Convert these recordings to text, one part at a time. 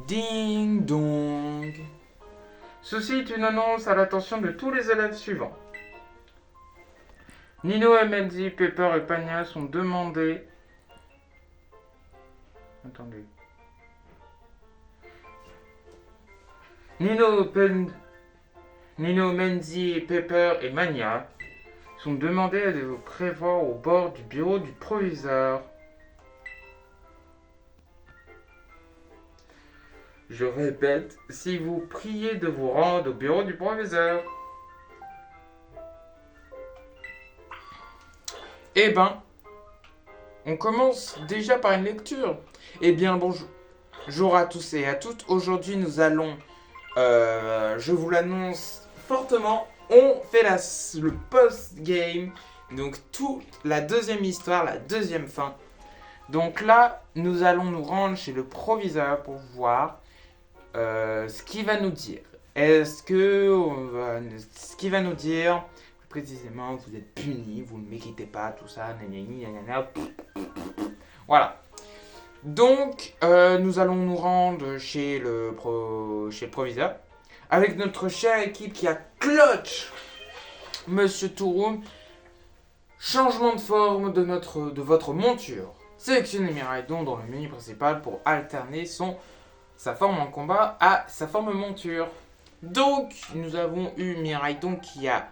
Ding dong. Ceci est une annonce à l'attention de tous les élèves suivants. Nino, Mendy, Pepper et Pania sont demandés. Attendez. Nino, Mendy, Pepper et Mania sont demandés de vous prévoir au bord du bureau du proviseur. Je répète, si vous priez de vous rendre au bureau du proviseur. Eh ben, on commence déjà par une lecture. Eh bien, bonjour à tous et à toutes. Aujourd'hui, nous allons, je vous l'annonce fortement, on fait le post-game. Donc, la deuxième histoire, la deuxième fin. Donc là, nous allons nous rendre chez le proviseur pour voir ce qu'il va nous dire. Ce qu'il va nous dire, plus précisément, vous êtes puni, vous ne méritez pas, tout ça, voilà. Donc, nous allons nous rendre chez le proviseur avec notre chère équipe qui a clutch Monsieur Touroum. Changement de forme de votre monture. Sélectionnez Miraidon dans le menu principal pour alterner sa forme en combat à sa forme monture. Donc, nous avons eu Miraidon qui a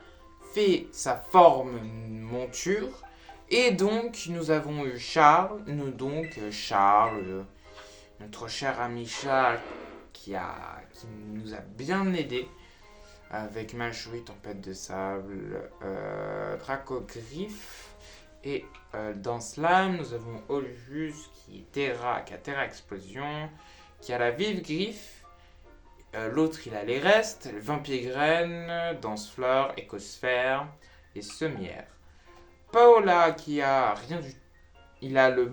fait sa forme monture. Et donc, nous avons eu Charles, notre cher ami Charles, qui nous a bien aidé avec Machoui, Tempête de Sable, Dracogriffe. Et dans Slime, nous avons Olgus qui a Terra Explosion, qui a la Vive Griffe. L'autre, il a les restes, le Vampire Graine, Dansefleur, Écosphère et Semière. Paola qui a rien du tout. Il a le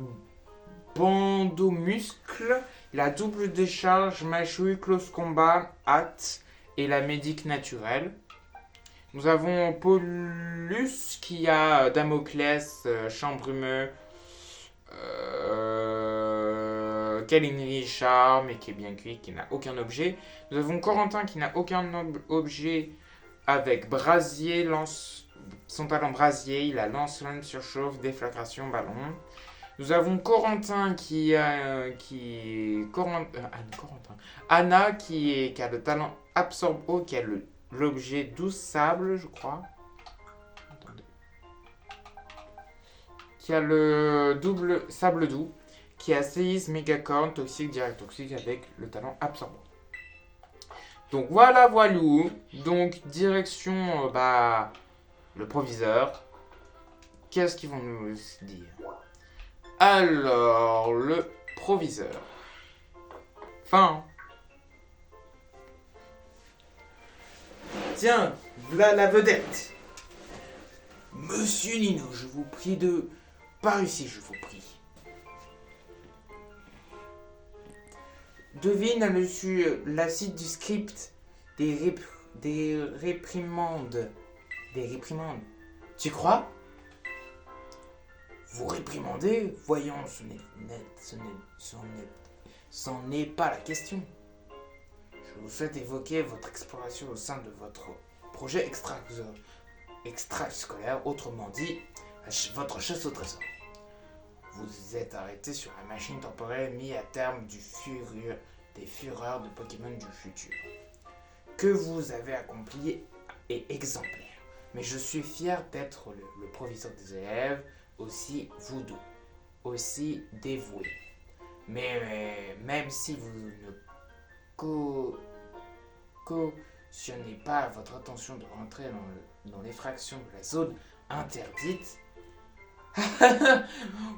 bandeau muscle, il a double décharge, Machouille, close combat, hâte et la médic naturelle. Nous avons Paulus qui a Damoclès, Chambrumeux, Kalinri, Charme et qui est bien cuit, qui n'a aucun objet. Nous avons Corentin qui n'a aucun objet avec Brasier, son talent Brasier, il a lance-flamme, surchauffe, déflagration, ballon. Nous avons Corentin Anna qui a le talent absorbe eau, qui a l'objet 12 sable, je crois. Attendez. Qui a le double sable doux, qui a séisme, mégacorne, toxique, direct toxique avec le talent absorbant. Donc voilà. Donc direction le proviseur. Qu'est-ce qu'ils vont nous dire? Alors, le proviseur. Fin. Tiens, voilà la vedette. Monsieur Nino, je vous prie de... Par ici, je vous prie. Devine là-dessus l'acide du script des réprimandes. Des réprimandes. Tu crois? Vous réprimandez? Voyons, ce n'est pas la question. Je vous souhaite évoquer votre exploration au sein de votre projet extrascolaire, autrement dit, votre chasse au trésor. Vous vous êtes arrêté sur la machine temporelle mise à terme des fureurs de Pokémon du futur. Que vous avez accompli est exemplaire. Mais je suis fier d'être le proviseur des élèves, aussi voodoo, aussi dévoué. Mais même si vous ne cautionnez pas votre intention de rentrer dans l'effraction de la zone interdite,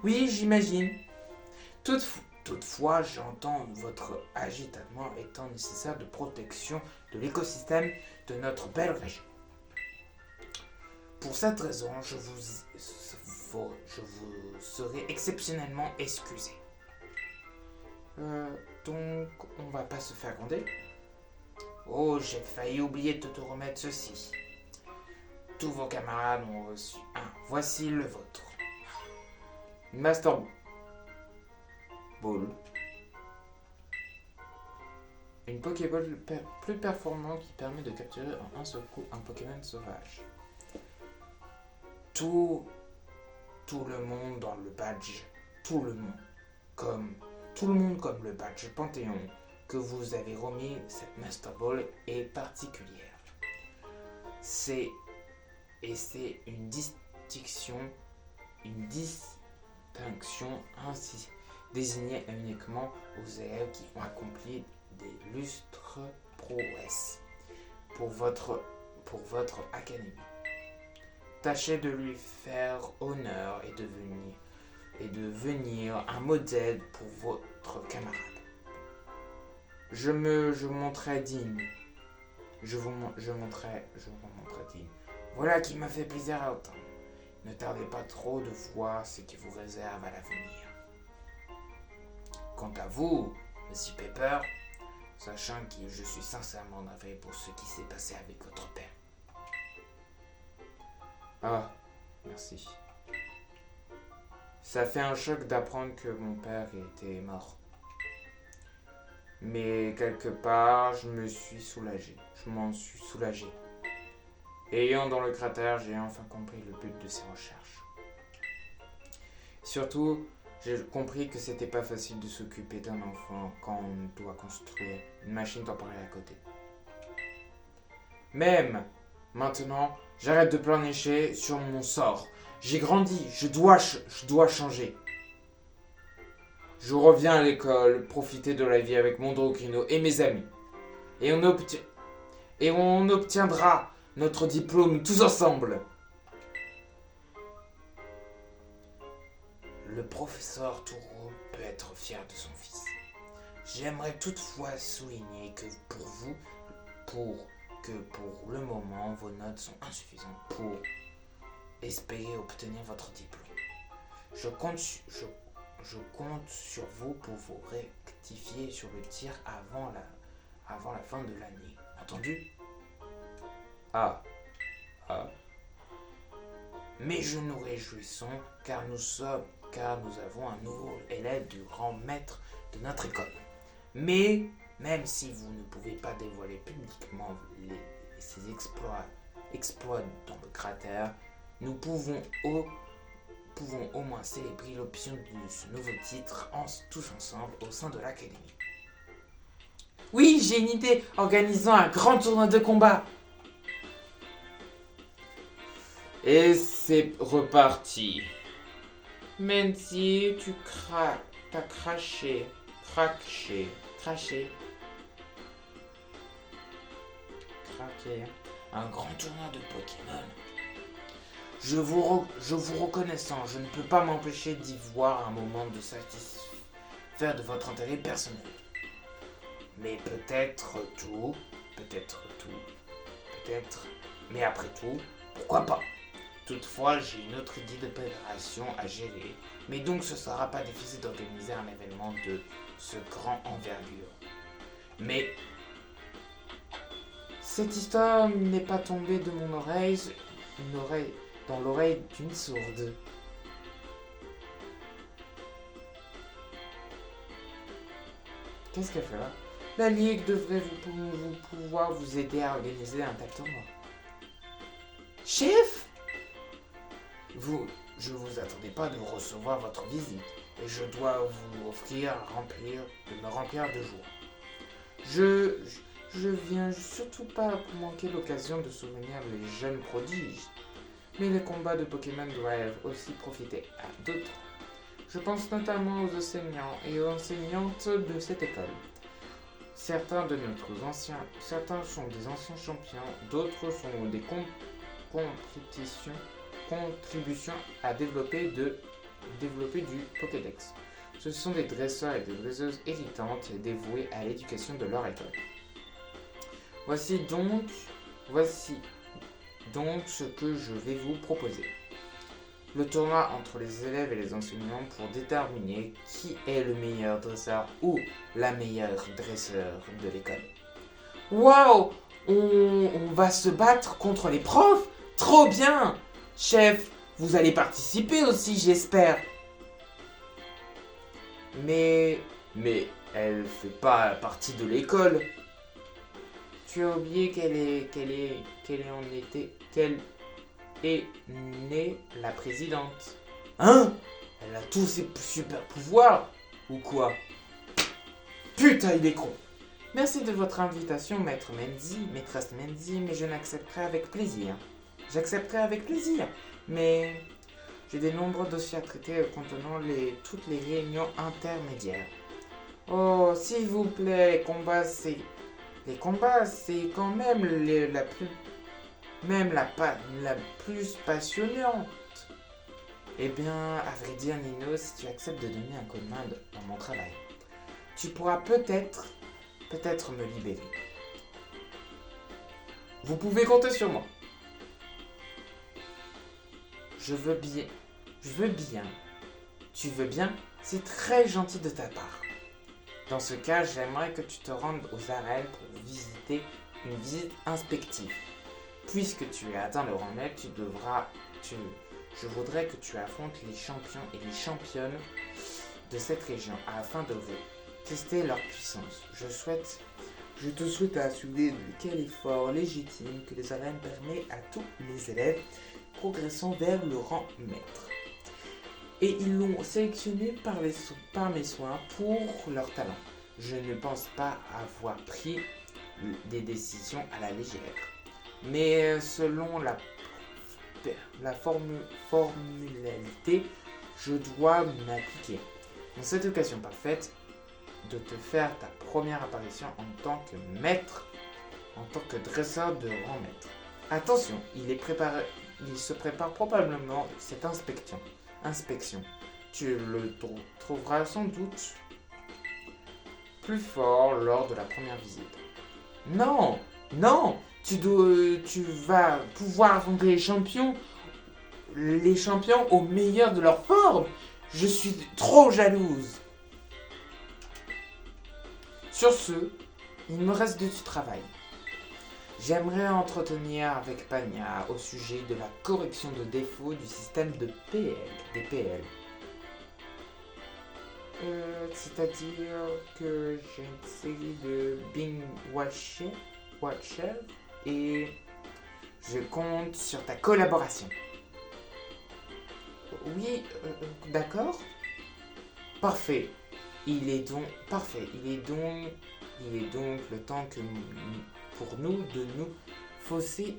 oui, j'imagine. Toutefois, j'entends votre agitation étant nécessaire de protection de l'écosystème de notre belle région. Pour cette raison, je vous serai exceptionnellement excusé. Donc, on va pas se faire gronder. Oh, j'ai failli oublier de te remettre ceci. Tous vos camarades ont reçu un. Voici le vôtre. Master Ball. Une Pokéball plus performante qui permet de capturer en un seul coup un Pokémon sauvage. Tout le monde dans le badge, tout le monde comme le badge Panthéon que vous avez remis cette Master Ball est particulière. C'est une distinction ainsi désignée uniquement aux élèves qui ont accompli des lustres prouesses pour votre académie. Tâchez de lui faire honneur et devenir un modèle pour votre camarade. Je montrerai digne. Je vous montrerai digne. Voilà qui m'a fait plaisir à entendre. Ne tardez pas trop de voir ce qui vous réserve à l'avenir. Quant à vous, Monsieur Pepper, sachant que je suis sincèrement navré pour ce qui s'est passé avec votre père. Ah, merci. Ça fait un choc d'apprendre que mon père était mort. Mais quelque part, je m'en suis soulagé. Ayant dans le cratère, j'ai enfin compris le but de ces recherches. Surtout, j'ai compris que c'était pas facile de s'occuper d'un enfant quand on doit construire une machine temporaire à côté. Même maintenant, j'arrête de pleurnicher sur mon sort. J'ai grandi, je dois changer. Je reviens à l'école, profiter de la vie avec mon Dendrocrino et mes amis. Et on obtiendra notre diplôme tous ensemble. Le professeur Touro peut être fier de son fils. J'aimerais toutefois souligner que pour le moment, vos notes sont insuffisantes pour espérer obtenir votre diplôme. Je compte sur vous pour vous rectifier sur le tir avant la fin de l'année. Entendu? Ah. Mais je nous réjouissons car nous avons un nouveau élève du grand maître de notre école. Mais même si vous ne pouvez pas dévoiler publiquement ses exploits dans le cratère, nous pouvons au moins célébrer l'option de ce nouveau titre tous ensemble au sein de l'académie. Oui, j'ai une idée, organisant un grand tournoi de combat. Et c'est reparti. Menzi, t'as craché. Un grand tournoi de Pokémon. Je vous reconnaissant, je ne peux pas m'empêcher d'y voir un moment de satisfaire de votre intérêt personnel. Mais mais après tout, pourquoi pas? Toutefois, j'ai une autre idée de préparation à gérer, mais donc ce sera pas difficile d'organiser un événement de ce grand envergure. Mais cette histoire n'est pas tombée de mon oreille, dans l'oreille d'une sourde. Qu'est-ce qu'elle fait là? La Ligue devrait pouvoir vous aider à organiser un tel tournoi. Chef? Je vous attendais pas de recevoir votre visite, et je dois vous offrir de me remplir de joie. Je viens surtout pas pour manquer l'occasion de souvenir les jeunes prodiges. Mais les combats de Pokémon doivent aussi profiter à d'autres. Je pense notamment aux enseignants et aux enseignantes de cette école. Certains sont des anciens champions, d'autres sont des contributions à développer du Pokédex. Ce sont des dresseurs et des dresseuses héritantes et dévoués à l'éducation de leur école. Voici donc ce que je vais vous proposer. Le tournoi entre les élèves et les enseignants pour déterminer qui est le meilleur dresseur ou la meilleure dresseur de l'école. Waouh! On va se battre contre les profs? Trop bien! Chef, vous allez participer aussi, j'espère. Mais Elle fait pas partie de l'école. Tu as oublié qu'elle est née la présidente. Hein? Elle a tous ses super pouvoirs ou quoi? Putain, il est con. Merci de votre invitation, maîtresse Menzi, mais je n'accepterai avec plaisir. J'accepterai avec plaisir, mais j'ai des nombreux dossiers à traiter contenant toutes les réunions intermédiaires. Oh, s'il vous plaît, les combats, c'est quand même la plus passionnante. Eh bien, à vrai dire, Nino, si tu acceptes de donner un coup de main dans mon travail, tu pourras peut-être me libérer. Vous pouvez compter sur moi. Je veux bien. Tu veux bien? C'est très gentil de ta part. Dans ce cas, j'aimerais que tu te rendes aux arènes pour visiter une visite inspective. Puisque tu es atteint le rang maître, je voudrais que tu affrontes les champions et les championnes de cette région afin de tester leur puissance. Je te souhaite assurer de quel effort légitime que les arènes permet à tous les élèves progressant vers le rang maître. Et ils l'ont sélectionné par mes soins pour leur talent. Je ne pense pas avoir pris des décisions à la légère. Mais selon la formulalité, je dois m'appliquer. Dans cette occasion parfaite, de te faire ta première apparition en tant que maître, en tant que dresseur de rang maître. Attention, il se prépare probablement cette inspection. Tu le trouveras sans doute plus fort lors de la première visite. Non, tu vas pouvoir affronter les champions au meilleur de leur forme. Je suis trop jalouse. Sur ce, il me reste du travail. J'aimerais entretenir avec Pania au sujet de la correction de défauts du système des PL. C'est-à-dire que j'ai une série de Bing Watcher et je compte sur ta collaboration. Oui, d'accord. Parfait. Il est donc le temps pour nous de nous fausser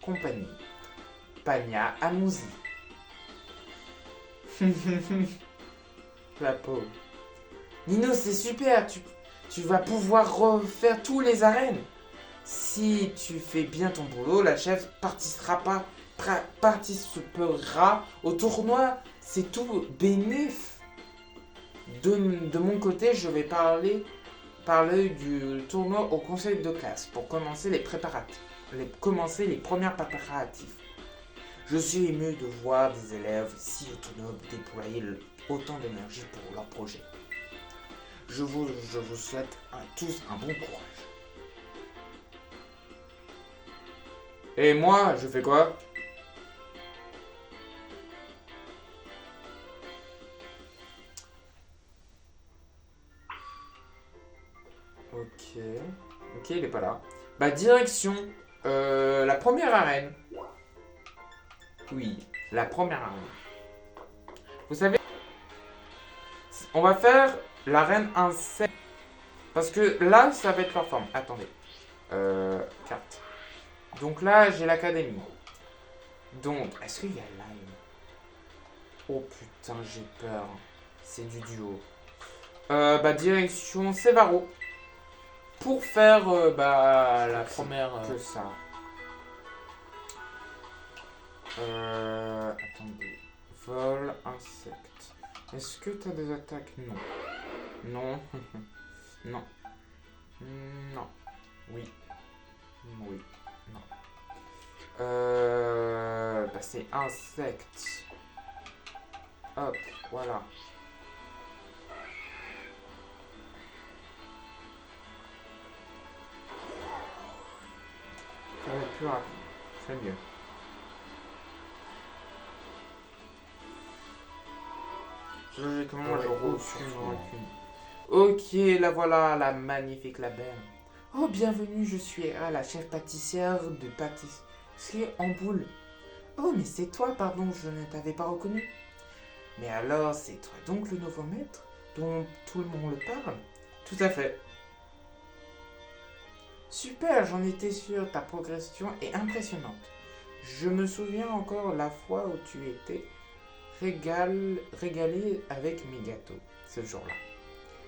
compagnie. Pania, allons-y. La pauvre. Nino, c'est super, tu vas pouvoir refaire tous les arènes. Si tu fais bien ton boulot, la chef participera au tournoi. C'est tout bénéf. De mon côté, je vais parler du tournoi au conseil de classe pour commencer les premiers préparatifs. Je suis ému de voir des élèves si autonomes déployer autant d'énergie pour leur projet. Je vous souhaite à tous un bon courage. Et moi, je fais quoi? Ok, il est pas là. Bah, direction la première arène. Oui, la première arène. Vous savez, on va faire l'arène 1-7. Parce que là, ça va être leur forme. Attendez. Carte. Donc là, j'ai l'académie. Donc, est-ce qu'il y a Lime? Oh putain, j'ai peur. C'est du duo. Direction Sevaro. Pour faire la première. Que ça. Attendez. Vol, insecte. Est-ce que t'as des attaques? Non. Non. Non. Non. Oui. Oui. Non. C'est insecte. Hop, voilà. Ça va être plus rapide. C'est mieux. Logiquement, j'aurai aucune rancune. Ok, la voilà, la magnifique la belle. Oh, bienvenue, je suis Hera, la chef pâtissière de pâtisserie en boule. Oh, mais c'est toi, pardon, je ne t'avais pas reconnu. Mais alors, c'est toi donc le nouveau maître dont tout le monde le parle? Tout à fait. Super, j'en étais sûr, ta progression est impressionnante. Je me souviens encore la fois où tu étais régalé avec mes gâteaux, ce jour-là.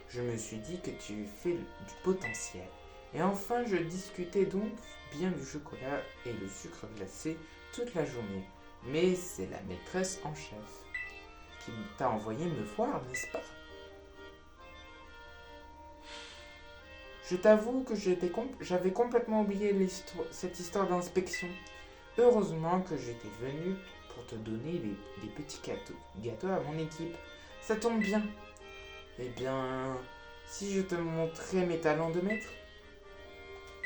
Je me suis dit que tu fais du potentiel. Et enfin, je discutais donc bien du chocolat et le sucre glacé toute la journée. Mais c'est la maîtresse en chef qui t'a envoyé me voir, n'est-ce pas? Je t'avoue que j'avais complètement oublié cette histoire d'inspection. Heureusement que j'étais venu pour te donner des petits gâteaux à mon équipe. Ça tombe bien. Eh bien, si je te montrais mes talents de maître?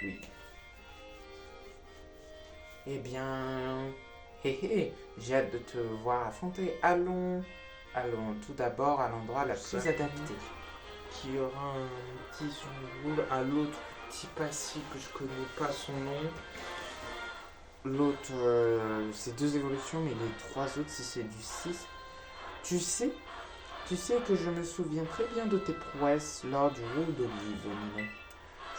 Oui. Eh bien, j'ai hâte de te voir affronter. Allons tout d'abord à l'endroit la plus adapté. Qui aura un petit sombreboule à l'autre petit passif que je connais pas son nom. L'autre, c'est 2 évolutions, mais les 3 autres, si c'est du 6. Tu sais, tu sais que je me souviens très bien de tes prouesses lors du roux d'olive, Nino.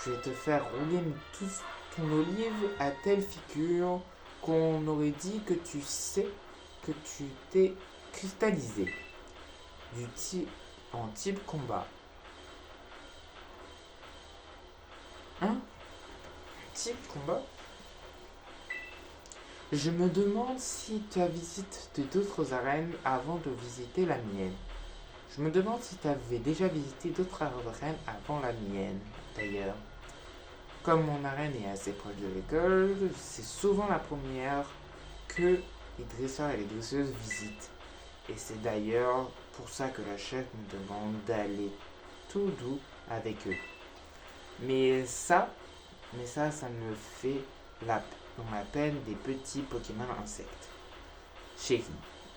Je vais te faire rouler tout ton olive à telle figure qu'on aurait dit que tu sais que tu t'es cristallisé en type combat. Hein? Type combat? Je me demande si tu as visité d'autres arènes avant de visiter la mienne. Je me demande si tu avais déjà visité d'autres arènes avant la mienne, d'ailleurs. Comme mon arène est assez proche de l'école, c'est souvent la première que les dresseurs et les dresseuses visitent. Et c'est d'ailleurs pour ça que la chef me demande d'aller tout doux avec eux. Ça me fait dans la peine des petits Pokémon insectes. Chérie,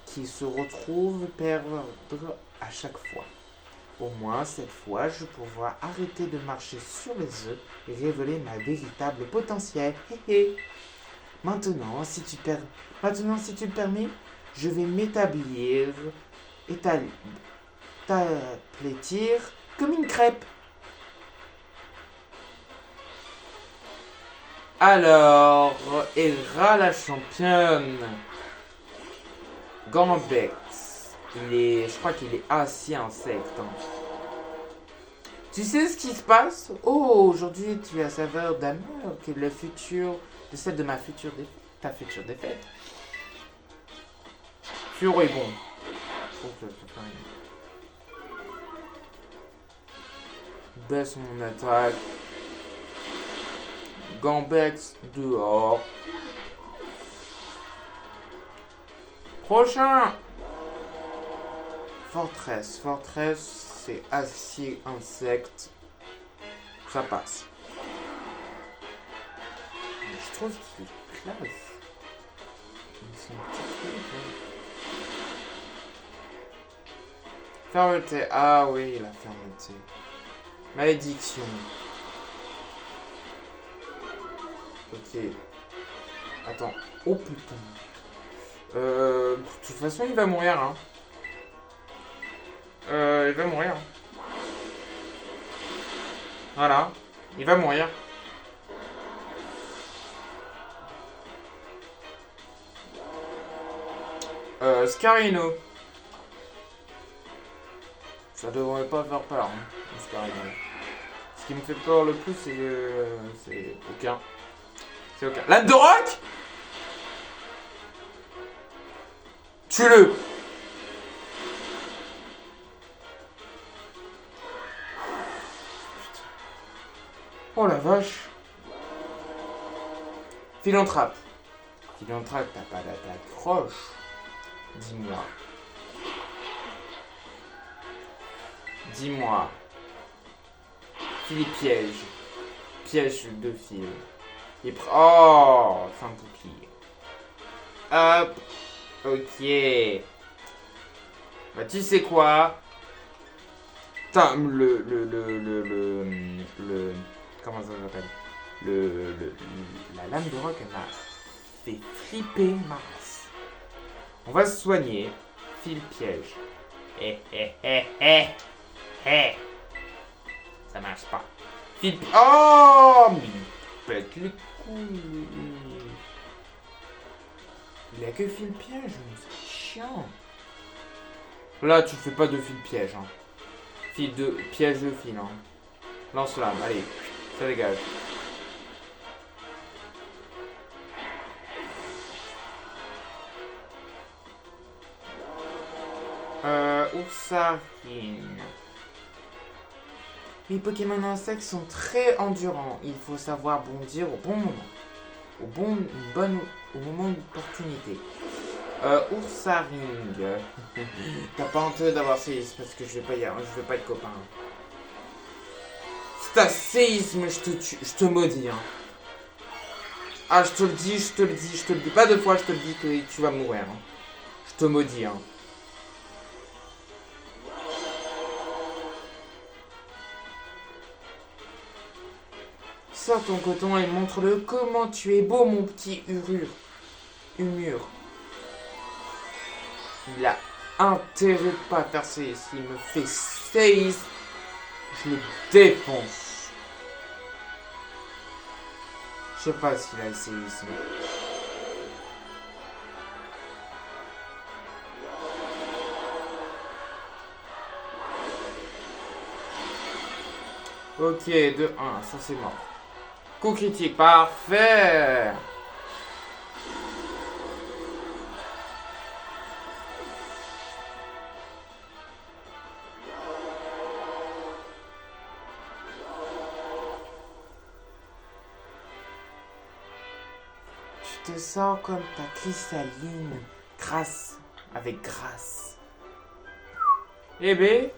qui se retrouvent perdre à chaque fois. Au moins, cette fois, je vais pouvoir arrêter de marcher sur les œufs et révéler ma véritable potentiel. Maintenant, si tu le permets, je vais m'établir et t'aplatir comme une crêpe. Alors, Hera la championne. Gambex. Je crois qu'il est assez insecte. Hein. Tu sais ce qui se passe? Oh, aujourd'hui tu as la saveur d'amour que de celle de ta future défaite. Furo est bon. Baisse mon attaque. Gambex dehors. Prochain. Fortress, c'est acier insecte. Ça passe. Je trouve qu'il est classe. C'est un petit truc. Fermeté. Ah oui, la fermeté. Malédiction. Ok. Attends. Oh putain. De toute façon, il va mourir. Hein. Il va mourir. Voilà. Il va mourir. Scarino. Ça devrait pas faire peur, hein, Scarino. Ce qui me fait peur le plus, c'est aucun. C'est aucun. Lame de roc. Tue-le. Oh la vache. Philanthrope. Philanthrope, t'as pas d'attaque roche. Dis-moi. Dis-moi. Philippe piège. Piège de fil. Oh, fin bouclier. Hop. Ok. Bah tu sais quoi? Putain, comment ça s'appelle la lame de roc, elle m'a fait flipper ma race. On va se soigner. Fil piège. Ça marche pas. Fil piège. Oh, mais pète les couilles. Il a que fil piège, mais c'est chiant. Là, tu fais pas de fil piège. Hein. Piège de fil. Hein. Lance-lame, allez, ça dégage. Oursarine. Les Pokémon insectes sont très endurants. Il faut savoir bondir au bon moment. Au moment d'opportunité. Oursaring. T'as pas honte d'avoir séisme parce que je vais pas être copain. Si t'as séisme, je te maudis. Hein. Ah, je te le dis. Pas deux fois, je te le dis que tu vas mourir. Hein. Je te maudis. Hein. Sors ton coton et montre-le comment tu es beau, mon petit Humur. Il a intérêt de pas faire séisme. S'il me fait séisme, je le défonce. Je sais pas s'il a le séisme. Ok, 2-1, ça c'est mort. Coup critique, parfait. Tu te sens comme ta cristalline, avec grâce. Eh ben...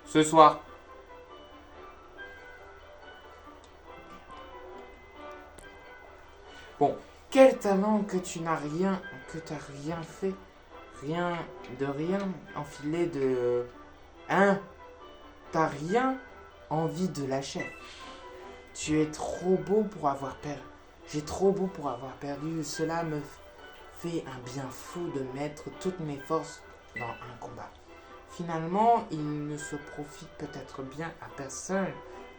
Ce soir. Bon, quel talent que tu n'as rien, que t'as rien fait, rien enfilé de... Hein? T'as rien envie de lâcher. Tu es trop beau pour avoir perdu. J'ai trop beau pour avoir perdu. Cela me fait un bien fou de mettre toutes mes forces dans un combat. Finalement, il ne se profite peut-être bien à personne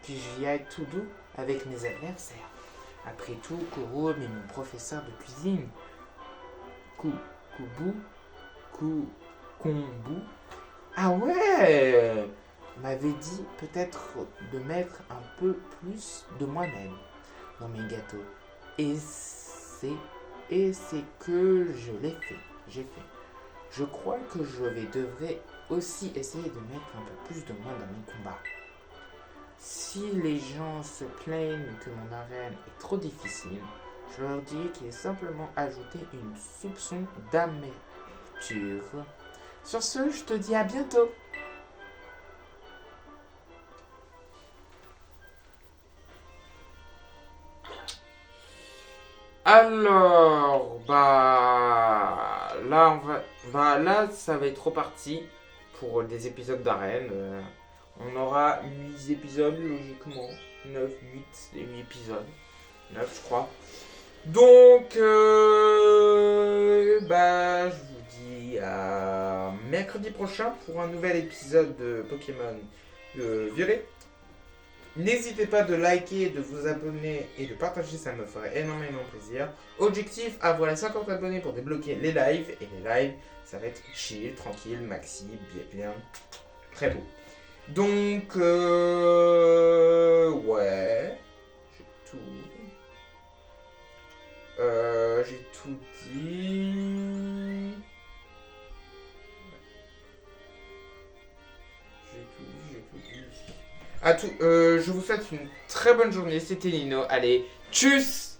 que j'y aille tout doux avec mes adversaires. Après tout, Kuro est mon professeur de cuisine. Kombu. Ah ouais! M'avait dit peut-être de mettre un peu plus de moi-même dans mes gâteaux. Et c'est que je l'ai fait. J'ai fait. Je crois que devrais aussi essayer de mettre un peu plus de moi dans mes combats. Si les gens se plaignent que mon arène est trop difficile, je leur dis qu'il est simplement ajouté une soupçon d'amertume. Sur ce, je te dis à bientôt. Alors, là, ça va être reparti pour des épisodes d'arène. On aura 8 épisodes, logiquement. 9, 8, 8 épisodes. 9, je crois. Donc, je vous dis à mercredi prochain pour un nouvel épisode de Pokémon Violet. N'hésitez pas de liker, de vous abonner et de partager, ça me ferait énormément plaisir. Objectif, avoir les 50 abonnés pour débloquer les lives. Et les lives, ça va être chill, tranquille, maxi, bien, très beau. Donc, ouais, j'ai tout dit. Je vous souhaite une très bonne journée. C'était Nino. Allez, tchuss!